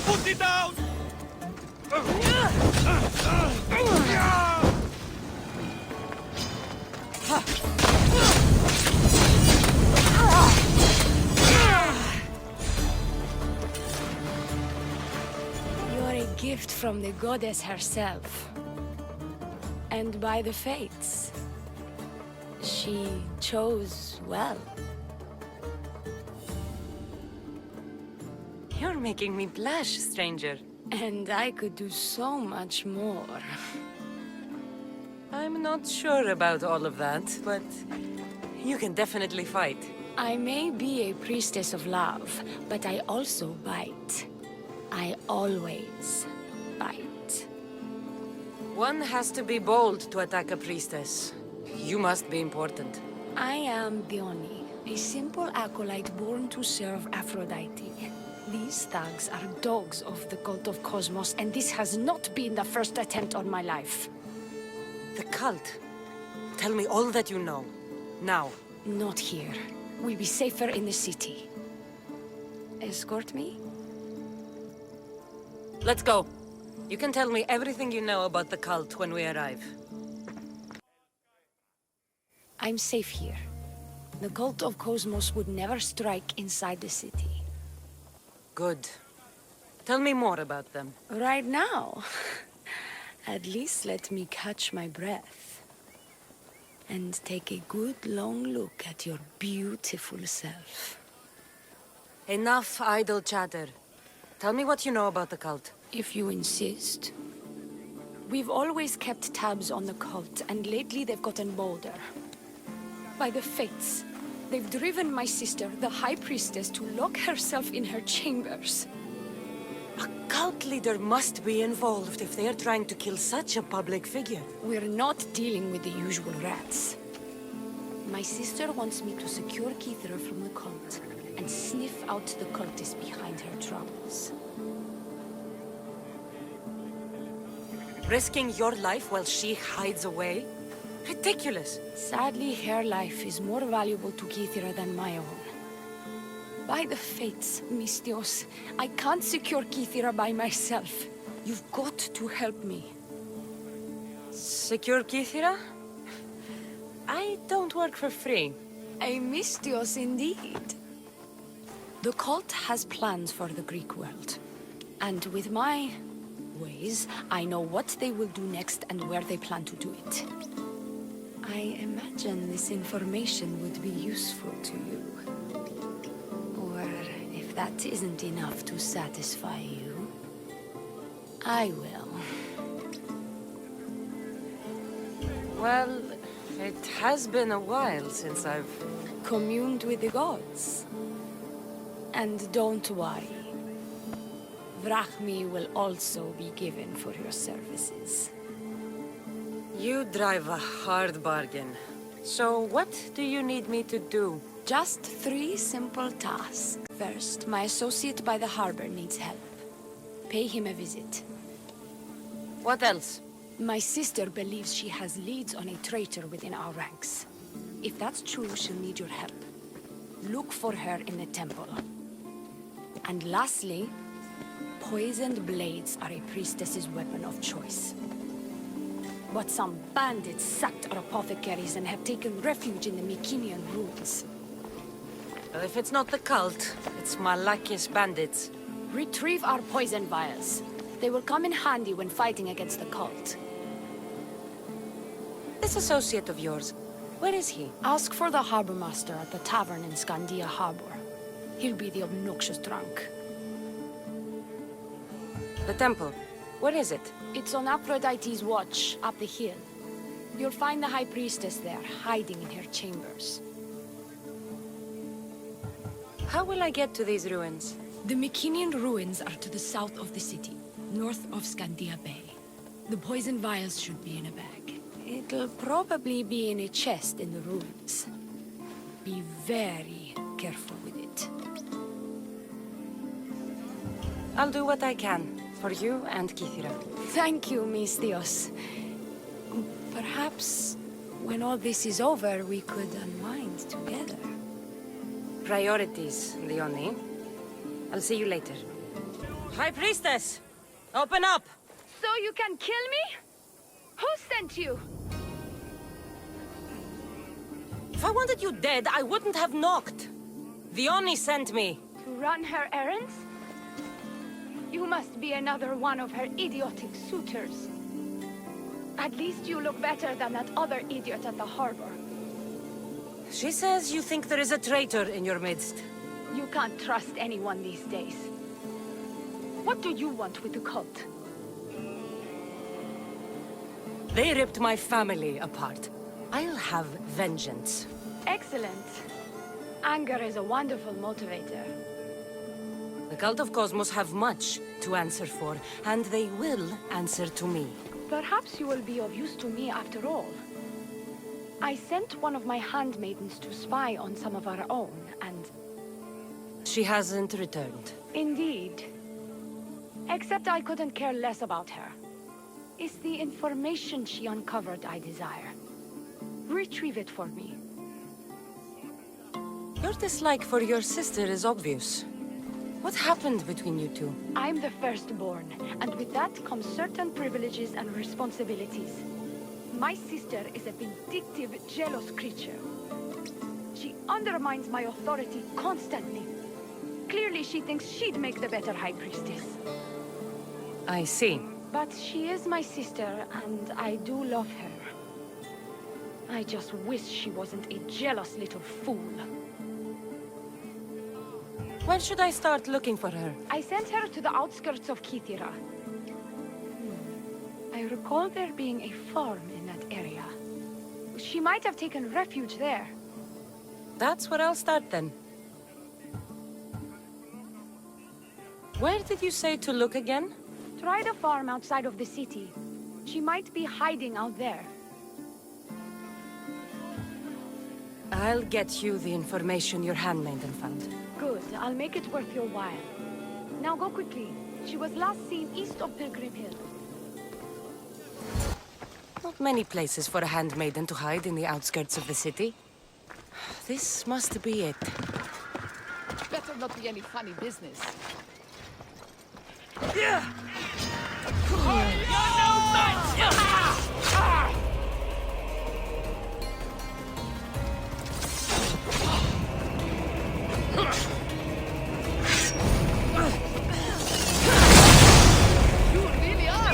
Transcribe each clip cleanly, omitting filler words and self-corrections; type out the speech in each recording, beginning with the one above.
Put it down! You're a gift from the goddess herself. And by the fates. She chose well. You're making me blush, stranger. And I could do so much more. I'm not sure about all of that, but you can definitely fight. I may be a priestess of love, but I also bite. I always bite. One has to be bold to attack a priestess. You must be important. I am Diona, a simple acolyte born to serve Aphrodite. These thugs are dogs of the cult of Cosmos, and this has not been the first attempt on my life. The cult. Tell me all that you know. Now. Not here. We'll be safer in the city. Escort me? Let's go. You can tell me everything you know about the cult when we arrive. I'm safe here. The cult of Cosmos would never strike inside the city. Good. Tell me more about them. Right now? At least let me catch my breath. And take a good long look at your beautiful self. Enough idle chatter. Tell me what you know about the cult. If you insist. We've always kept tabs on the cult, and lately they've gotten bolder. By the fates, they've driven my sister, the High Priestess, to lock herself in her chambers. A cult leader must be involved if they're trying to kill such a public figure. We're not dealing with the usual rats. My sister wants me to secure Kassandra from the cult, and sniff out the cultists behind her troubles. Risking your life while she hides away? Ridiculous. Sadly, her life is more valuable to Kassandra than my own. By the fates, Mistios, I can't secure Kassandra by myself. You've got to help me. Secure Kassandra? I don't work for free. A Mistios indeed. The cult has plans for the Greek world. And with my ways, I know what they will do next and where they plan to do it. I imagine this information would be useful to you. Or if that isn't enough to satisfy you, I will. Well, it has been a while since I've communed with the gods. And don't worry. Vrachmi will also be given for your services. You drive a hard bargain. So what do you need me to do? Just 3 simple tasks. First, my associate by the harbor needs help. Pay him a visit. What else? My sister believes she has leads on a traitor within our ranks. If that's true, she'll need your help. Look for her in the temple. And lastly, poisoned blades are a priestess's weapon of choice. But some bandits sacked our apothecaries and have taken refuge in the Mycenaean ruins. Well, if it's not the cult, it's Malakis bandits. Retrieve our poison vials. They will come in handy when fighting against the cult. This associate of yours, where is he? Ask for the Harbormaster at the tavern in Scandia Harbor. He'll be the obnoxious drunk. The temple, where is it? It's on Aphrodite's watch, up the hill. You'll find the High Priestess there, hiding in her chambers. How will I get to these ruins? The Mycenaean ruins are to the south of the city, north of Scandia Bay. The poison vials should be in a bag. It'll probably be in a chest in the ruins. Be very careful with it. I'll do what I can, for you and Kassandra. Thank you, Mistios. Perhaps, when all this is over, we could unwind together. Priorities, Diona. I'll see you later. High Priestess! Open up! So you can kill me? Who sent you? If I wanted you dead, I wouldn't have knocked. Diona sent me. To run her errands? You must be another one of her idiotic suitors. At least you look better than that other idiot at the harbor. She says you think there is a traitor in your midst. You can't trust anyone these days. What do you want with the cult? They ripped my family apart. I'll have vengeance. Excellent. Anger is a wonderful motivator. The Cult of Cosmos have much to answer for, and they will answer to me. Perhaps you will be of use to me after all. I sent one of my handmaidens to spy on some of our own, and... She hasn't returned. Indeed. Except I couldn't care less about her. It's the information she uncovered I desire. Retrieve it for me. Your dislike for your sister is obvious. What happened between you two? I'm the firstborn, and with that comes certain privileges and responsibilities. My sister is a vindictive, jealous creature. She undermines my authority constantly. Clearly she thinks she'd make the better High Priestess. I see. But she is my sister, and I do love her. I just wish she wasn't a jealous little fool. Where should I start looking for her? I sent her to the outskirts of Kythera. I recall there being a farm in that area. She might have taken refuge there. That's where I'll start then. Where did you say to look again? Try the farm outside of the city. She might be hiding out there. I'll get you the information your handmaiden found. Good. I'll make it worth your while. Now go quickly. She was last seen east of Pilgrim Hill. Not many places for a handmaiden to hide in the outskirts of the city. This must be it. Better not be any funny business. You really are.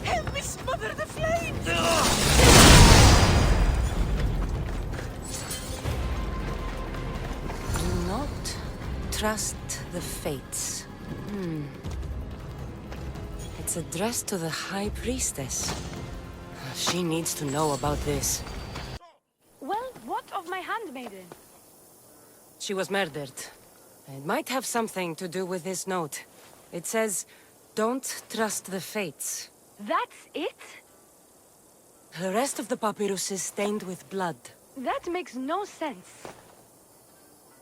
Help me smother the flames! Do not trust the fates. It's addressed to the High Priestess. She needs to know about this. Well, what of my handmaiden? She was murdered. It might have something to do with this note. It says, "Don't trust the fates." That's it? The rest of the papyrus is stained with blood. That makes no sense.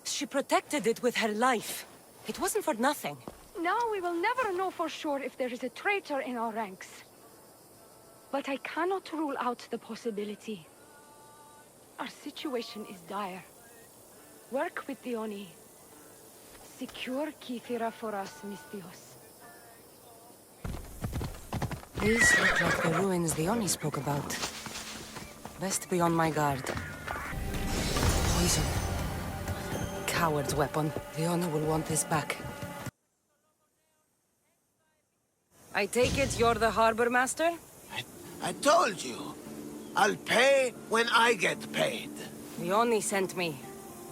She protected it with her life. It wasn't for nothing. Now we will never know for sure if there is a traitor in our ranks. But I cannot rule out the possibility. Our situation is dire. Work with Diona. Secure Kythera for us, Mystios. These look like the ruins Diona spoke about. Best be on my guard. Poison. Coward's weapon. Diona will want this back. I take it you're the Harbormaster? I told you. I'll pay when I get paid. Diona sent me.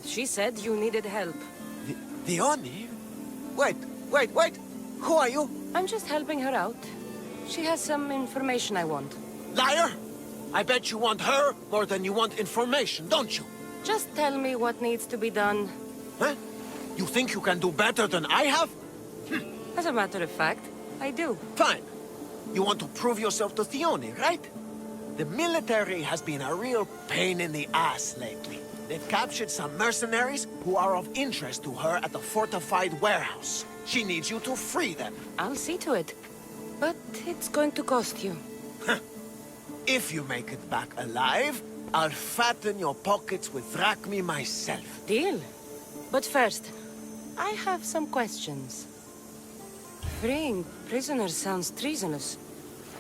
She said you needed help. Diona? Wait. Who are you? I'm just helping her out. She has some information I want. Liar! I bet you want her more than you want information, don't you? Just tell me what needs to be done. Huh? You think you can do better than I have? As a matter of fact, I do. Fine. You want to prove yourself to Diona, right? The military has been a real pain in the ass lately. They've captured some mercenaries, who are of interest to her at the fortified warehouse. She needs you to free them. I'll see to it. But it's going to cost you. If you make it back alive, I'll fatten your pockets with drachmi myself. Deal. But first, I have some questions. Freeing prisoners sounds treasonous.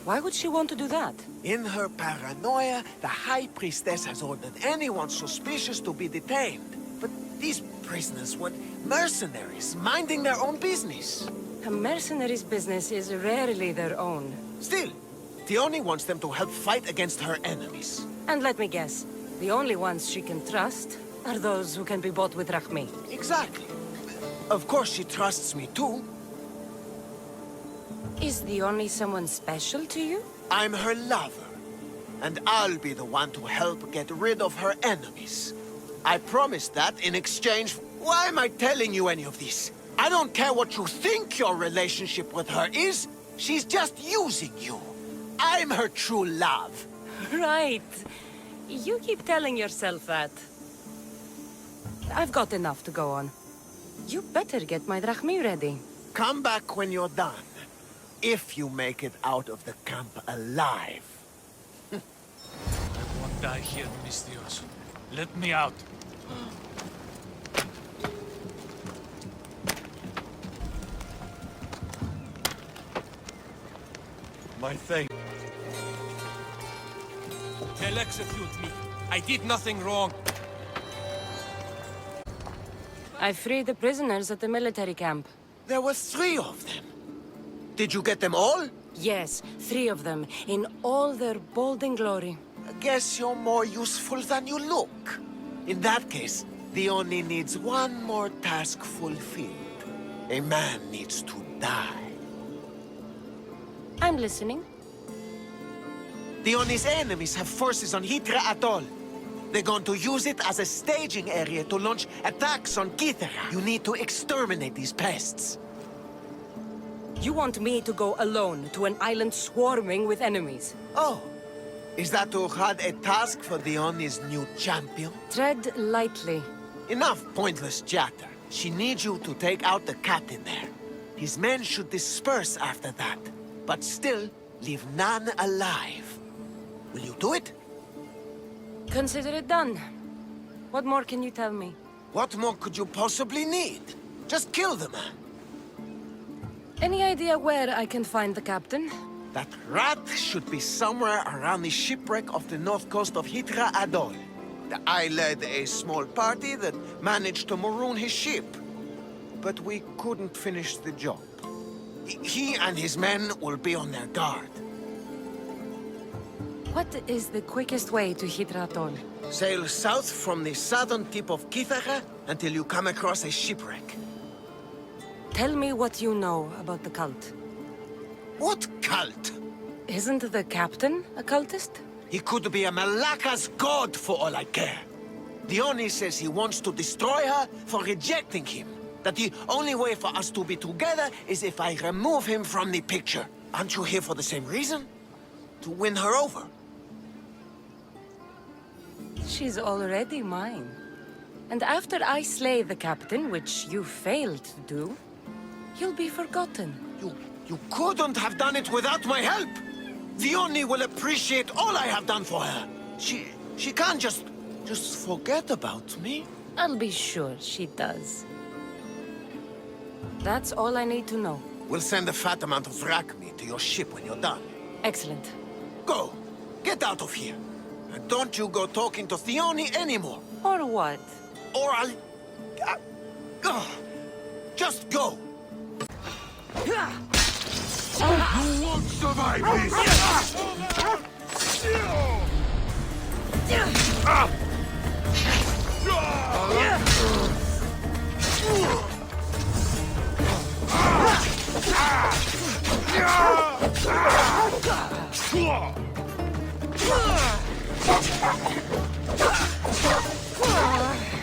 Why would she want to do that? In her paranoia, the High Priestess has ordered anyone suspicious to be detained. But these prisoners were mercenaries, minding their own business. A mercenary's business is rarely their own. Still, Diona wants them to help fight against her enemies. And let me guess, the only ones she can trust are those who can be bought with drachmi. Exactly. Of course she trusts me too. Is Diona someone special to you? I'm her lover. And I'll be the one to help get rid of her enemies. I promised that in exchange. Why am I telling you any of this? I don't care what you think your relationship with her is. She's just using you. I'm her true love. Right. You keep telling yourself that. I've got enough to go on. You better get my drachmi ready. Come back when you're done. If you make it out of the camp alive. I won't die here, Mistios. Let me out. My thanks. They'll execute me. I did nothing wrong. I freed the prisoners at the military camp. There were 3 of them. Did you get them all? Yes, 3 of them, in all their bolden glory. I guess you're more useful than you look. In that case, Diona needs one more task fulfilled. A man needs to die. I'm listening. Diona's enemies have forces on Hydra Atoll. They're going to use it as a staging area to launch attacks on Kythera. You need to exterminate these pests. You want me to go alone to an island swarming with enemies? Oh, is that too hard a task for Diona's new champion? Tread lightly. Enough pointless chatter. She needs you to take out the captain there. His men should disperse after that, but still leave none alive. Will you do it? Consider it done. What more can you tell me? What more could you possibly need? Just kill the man. Any idea where I can find the captain? That rat should be somewhere around the shipwreck off the north coast of Hydra Atoll. I led a small party that managed to maroon his ship. But we couldn't finish the job. He and his men will be on their guard. What is the quickest way to Hydra Atoll? Sail south from the southern tip of Kythera until you come across a shipwreck. Tell me what you know about the cult. What cult? Isn't the captain a cultist? He could be a Malaka's god for all I care. Diona says he wants to destroy her for rejecting him. That the only way for us to be together is if I remove him from the picture. Aren't you here for the same reason? To win her over? She's already mine. And after I slay the captain, which you failed to do, you'll be forgotten. You couldn't have done it without my help! Diona will appreciate all I have done for her. She can't just forget about me. I'll be sure she does. That's all I need to know. We'll send a fat amount of drachmi to your ship when you're done. Excellent. Go! Get out of here! And don't you go talking to Diona anymore! Or what? Or I'll... just go! You won't survive this!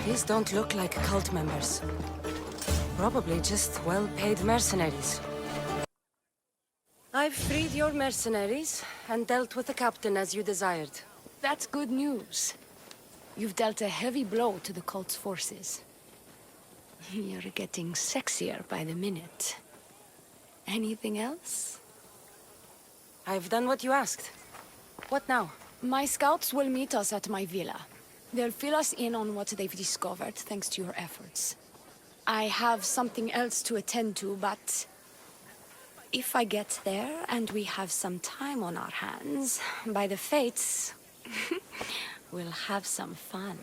These don't look like cult members. Probably just well-paid mercenaries. I've freed your mercenaries and dealt with the captain as you desired. That's good news. You've dealt a heavy blow to the cult's forces. You're getting sexier by the minute. Anything else? I've done what you asked. What now? My scouts will meet us at my villa. They'll fill us in on what they've discovered, thanks to your efforts. I have something else to attend to, but... if I get there and we have some time on our hands, by the fates, we'll have some fun.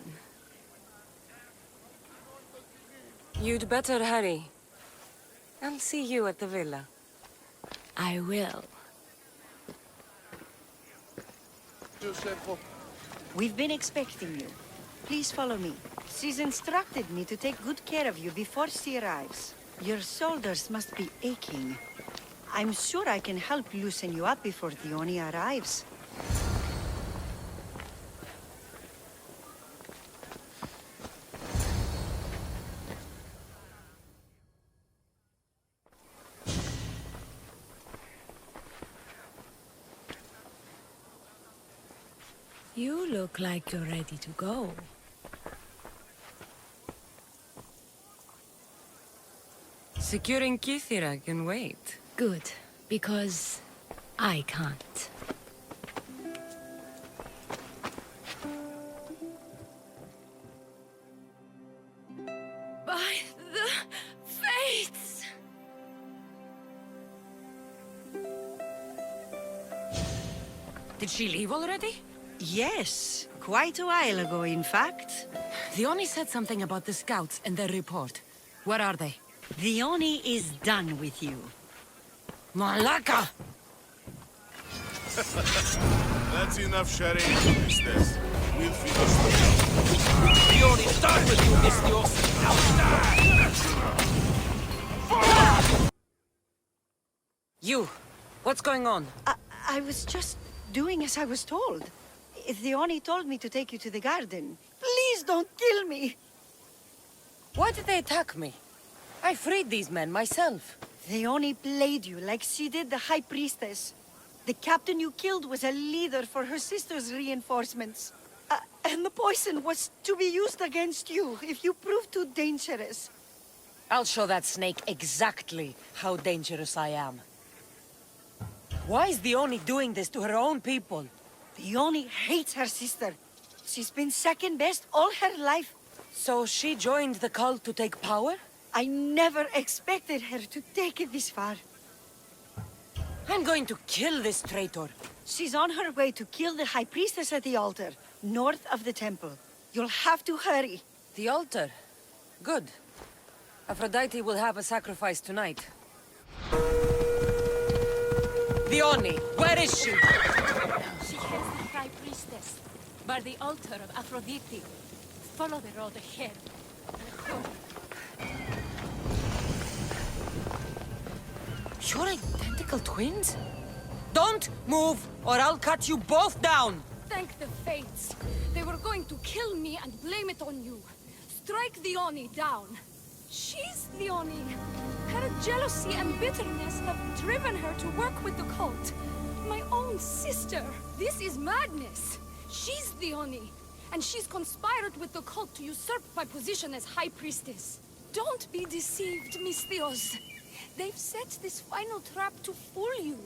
You'd better hurry. I'll see you at the villa. I will. We've been expecting you. Please follow me. She's instructed me to take good care of you before she arrives. Your shoulders must be aching. I'm sure I can help loosen you up before Diona arrives. You look like you're ready to go. Securing Kassandra can wait. Good, because I can't. By the fates! Did she leave already? Yes, quite a while ago, in fact. Diona said something about the scouts and their report. Where are they? Diona is done with you. Malaka! That's enough sharing this. We'll finish the job. Diona's done with you, Mistios! Now die! You! What's going on? I was just doing as I was told. Diona told me to take you to the garden. Please don't kill me! Why did they attack me? I freed these men myself. Diona played you like she did the High Priestess. The captain you killed was a leader for her sister's reinforcements. And the poison was to be used against you if you prove too dangerous. I'll show that snake exactly how dangerous I am. Why is Diona doing this to her own people? Diona hates her sister. She's been second best all her life. So she joined the cult to take power? I never expected her to take it this far. I'm going to kill this traitor. She's on her way to kill the High Priestess at the altar, north of the temple. You'll have to hurry. The altar? Good. Aphrodite will have a sacrifice tonight. Diona, where is she? She heads the High Priestess, by the altar of Aphrodite. Follow the road ahead. You're identical twins? Don't move, or I'll cut you both down! Thank the fates. They were going to kill me and blame it on you. Strike Diona down. She's Diona. Her jealousy and bitterness have driven her to work with the cult. My own sister. This is madness. She's Diona, and she's conspired with the cult to usurp my position as High Priestess. Don't be deceived, Mistios. They've set this final trap to fool you.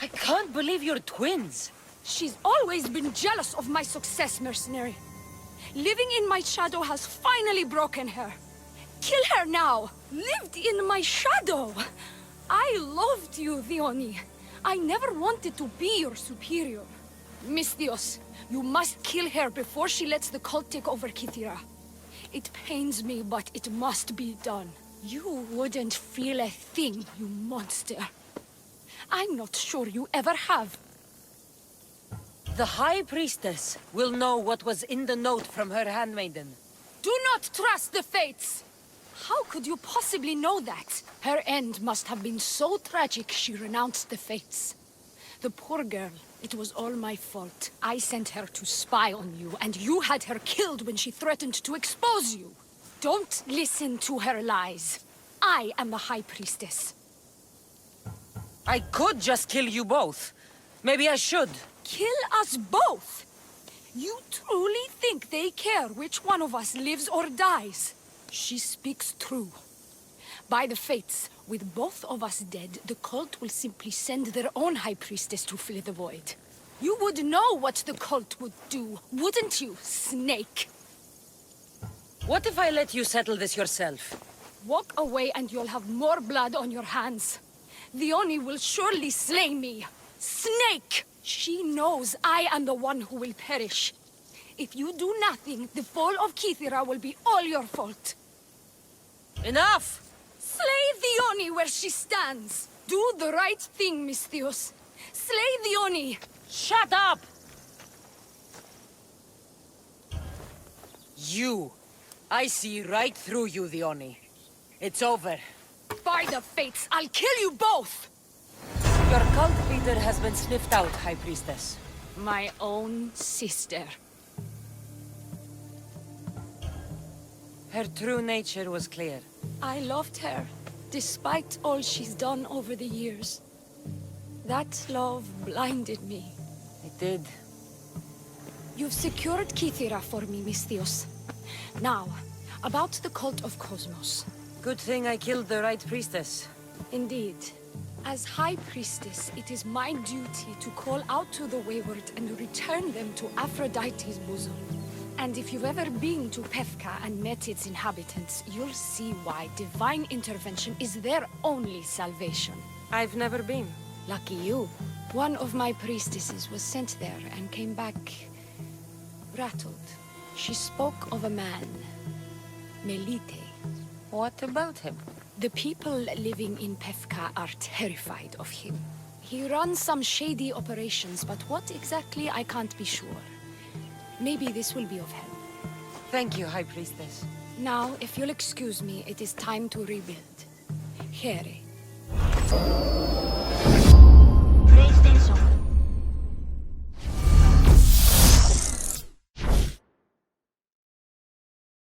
I can't believe you're twins! She's always been jealous of my success, mercenary. Living in my shadow has finally broken her. Kill her now! Lived in my shadow! I loved you, Diona. I never wanted to be your superior. Mistios, you must kill her before she lets the cult take over Kassandra. It pains me, but it must be done. You wouldn't feel a thing, you monster. I'm not sure you ever have. The High Priestess will know what was in the note from her handmaiden. Do not trust the fates! How could you possibly know that? Her end must have been so tragic she renounced the fates. The poor girl, it was all my fault. I sent her to spy on you, and you had her killed when she threatened to expose you. Don't listen to her lies. I am the High Priestess. I could just kill you both. Maybe I should. Kill us both? You truly think they care which one of us lives or dies? She speaks true. By the fates, with both of us dead, the cult will simply send their own High Priestess to fill the void. You would know what the cult would do, wouldn't you, Snake? What if I let you settle this yourself? Walk away and you'll have more blood on your hands. The Oni will surely slay me. Snake! She knows I am the one who will perish. If you do nothing, the fall of Kithira will be all your fault. Enough! Slay the Oni where she stands. Do the right thing, Misthios. Slay the Oni. Shut up! You. I see right through you, Diona. It's over. By the fates, I'll kill you both! Your cult leader has been sniffed out, High Priestess. My own sister. Her true nature was clear. I loved her, despite all she's done over the years. That love blinded me. It did. You've secured Kithira for me, Misthios. Now, about the cult of Cosmos. Good thing I killed the right priestess. Indeed. As High Priestess, it is my duty to call out to the wayward and return them to Aphrodite's bosom. And if you've ever been to Pefka and met its inhabitants, you'll see why divine intervention is their only salvation. I've never been. Lucky you. One of my priestesses was sent there and came back rattled. She spoke of a man, Melite. What about him? The people living in Pefka are terrified of him. He runs some shady operations, but what exactly I can't be sure. Maybe this will be of help. Thank you, High Priestess. Now, if you'll excuse me, it is time to rebuild. Here.